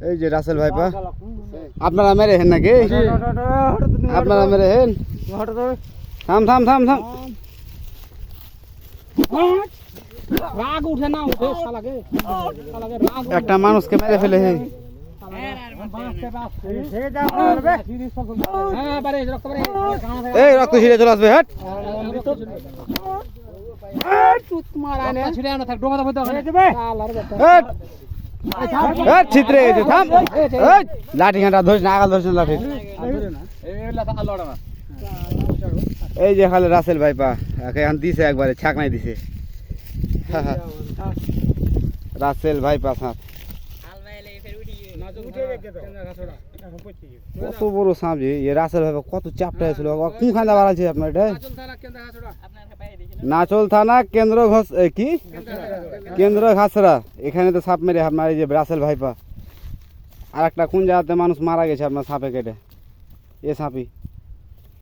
এই যে রাসেল ভাইপা আপনারা মেরে হেন নাকি আপনারা মেরে হেন থাম থাম থাম থাম রাগ উঠে না উঠে শালাকে রাগ একটা মানুষকে মেরে ফেলে হে এই রক্ত ছিঁড়ে চলে আসবে হাট ছিত্রে গেছে থাম লাঠি ঘাঁটা ধরিস না আগাল ধরিস না লাঠি এই যে খালে রাসেল ভাইপা এখন দিছে একবারে ছাকনাই দিছে রাসেল ভাইপা সাপ কত বড় সাপ যে রাসেল ভাইপা কত চাপটা হয়েছিল কোনখানে বার আছে আপনার এটা নাচল থানা কেন্দ্র কি কেন্দ্র ঘাসরা এখানে তো সাপ মেরে আপনার এই যে রাসেল ভাইপা আর একটা কোন জায়গাতে মানুষ মারা গেছে আপনার সাপে কেটে এ সাপই